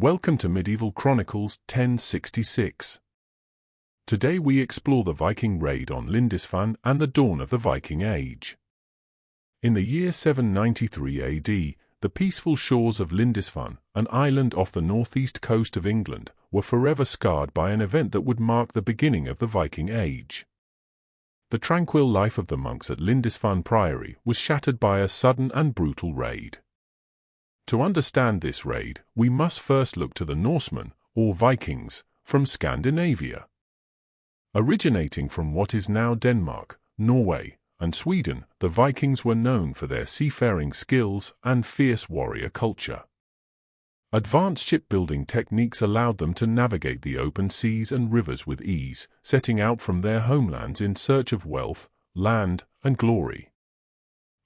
Welcome to Medieval Chronicles 1066. Today we explore the Viking raid on Lindisfarne and the dawn of the Viking Age. In the year 793 AD, the peaceful shores of Lindisfarne, an island off the northeast coast of England, were forever scarred by an event that would mark the beginning of the Viking Age. The tranquil life of the monks at Lindisfarne Priory was shattered by a sudden and brutal raid. To understand this raid, we must first look to the Norsemen, or Vikings, from Scandinavia. Originating from what is now Denmark, Norway, and Sweden, the Vikings were known for their seafaring skills and fierce warrior culture. Advanced shipbuilding techniques allowed them to navigate the open seas and rivers with ease, setting out from their homelands in search of wealth, land, and glory.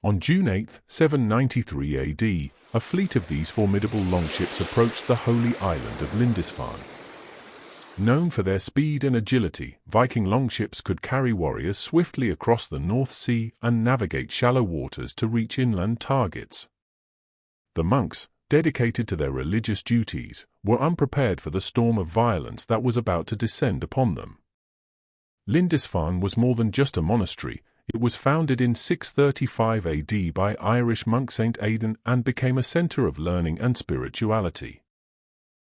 On June 8, 793 AD, a fleet of these formidable longships approached the holy island of Lindisfarne. Known for their speed and agility, Viking longships could carry warriors swiftly across the North Sea and navigate shallow waters to reach inland targets. The monks, dedicated to their religious duties, were unprepared for the storm of violence that was about to descend upon them. Lindisfarne was more than just a monastery. It was founded in 635 AD by Irish monk Saint Aidan and became a center of learning and spirituality.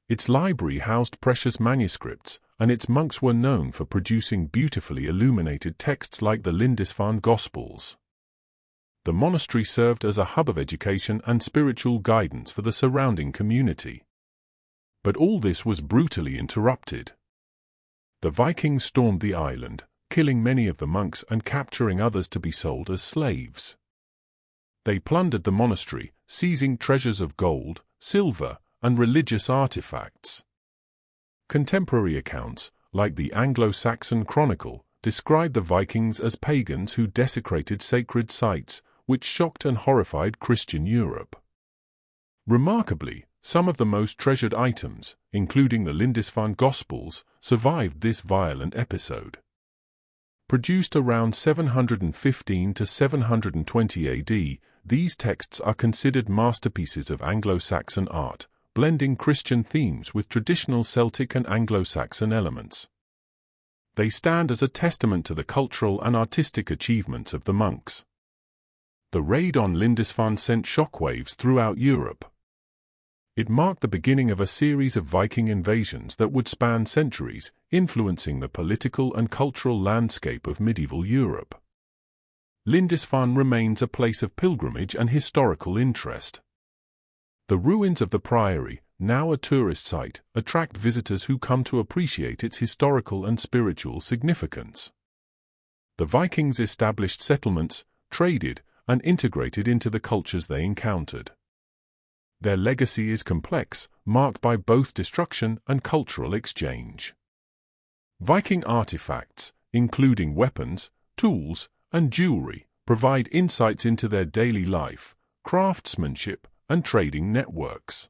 Its library housed precious manuscripts, and its monks were known for producing beautifully illuminated texts like the Lindisfarne Gospels. The monastery served as a hub of education and spiritual guidance for the surrounding community. But all this was brutally interrupted. The Vikings stormed the island, killing many of the monks and capturing others to be sold as slaves. They plundered the monastery, seizing treasures of gold, silver, and religious artifacts. Contemporary accounts, like the Anglo-Saxon Chronicle, describe the Vikings as pagans who desecrated sacred sites, which shocked and horrified Christian Europe. Remarkably, some of the most treasured items, including the Lindisfarne Gospels, survived this violent episode. Produced around 715 to 720 AD, these texts are considered masterpieces of Anglo-Saxon art, blending Christian themes with traditional Celtic and Anglo-Saxon elements. They stand as a testament to the cultural and artistic achievements of the monks. The raid on Lindisfarne sent shockwaves throughout Europe. It marked the beginning of a series of Viking invasions that would span centuries, influencing the political and cultural landscape of medieval Europe. Lindisfarne remains a place of pilgrimage and historical interest. The ruins of the priory, now a tourist site, attract visitors who come to appreciate its historical and spiritual significance. The Vikings established settlements, traded, and integrated into the cultures they encountered. Their legacy is complex, marked by both destruction and cultural exchange. Viking artifacts, including weapons, tools, and jewelry, provide insights into their daily life, craftsmanship, and trading networks.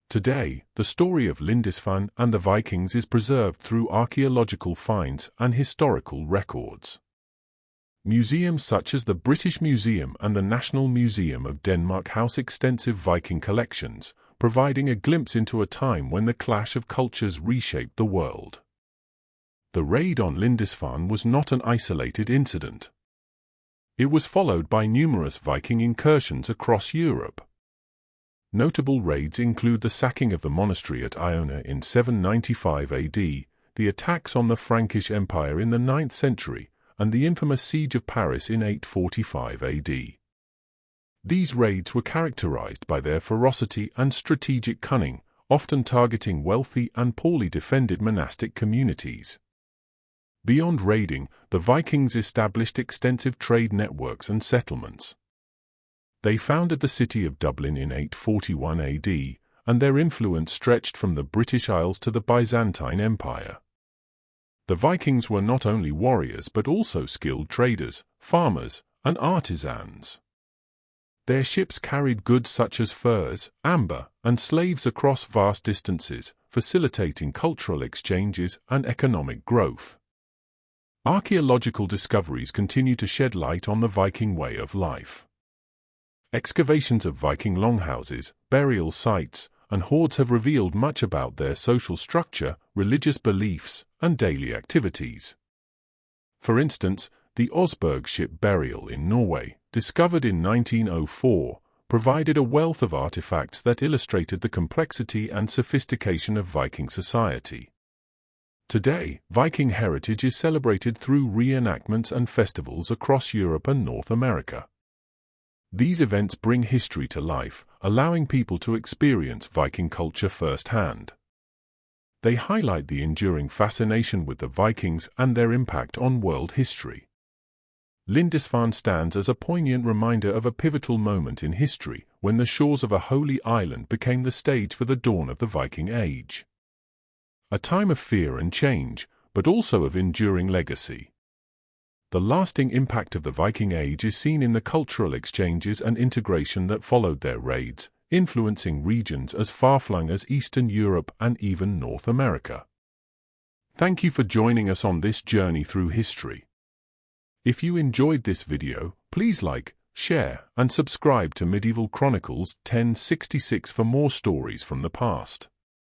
Today, the story of Lindisfarne and the Vikings is preserved through archaeological finds and historical records. Museums such as the British Museum and the National Museum of Denmark house extensive Viking collections, providing a glimpse into a time when the clash of cultures reshaped the world. The raid on Lindisfarne was not an isolated incident. It was followed by numerous Viking incursions across Europe. Notable raids include the sacking of the monastery at Iona in 795 AD, the attacks on the Frankish Empire in the 9th century, and the infamous siege of Paris in 845 AD. These raids were characterized by their ferocity and strategic cunning, often targeting wealthy and poorly defended monastic communities. Beyond raiding, the Vikings established extensive trade networks and settlements. They founded the city of Dublin in 841 AD, and their influence stretched from the British Isles to the Byzantine Empire. The Vikings were not only warriors but also skilled traders, farmers, and artisans. Their ships carried goods such as furs, amber, and slaves across vast distances, facilitating cultural exchanges and economic growth. Archaeological discoveries continue to shed light on the Viking way of life. Excavations of Viking longhouses, burial sites, and hordes have revealed much about their social structure, religious beliefs, and daily activities. For instance, the Osberg ship burial in Norway, discovered in 1904, provided a wealth of artifacts that illustrated the complexity and sophistication of Viking society. Today, Viking heritage is celebrated through reenactments and festivals across Europe and North America. These events bring history to life, allowing people to experience Viking culture firsthand. They highlight the enduring fascination with the Vikings and their impact on world history. Lindisfarne stands as a poignant reminder of a pivotal moment in history when the shores of a holy island became the stage for the dawn of the Viking Age. A time of fear and change, but also of enduring legacy. The lasting impact of the Viking Age is seen in the cultural exchanges and integration that followed their raids, influencing regions as far-flung as Eastern Europe and even North America. Thank you for joining us on this journey through history. If you enjoyed this video, please like, share, and subscribe to Medieval Chronicles 1066 for more stories from the past.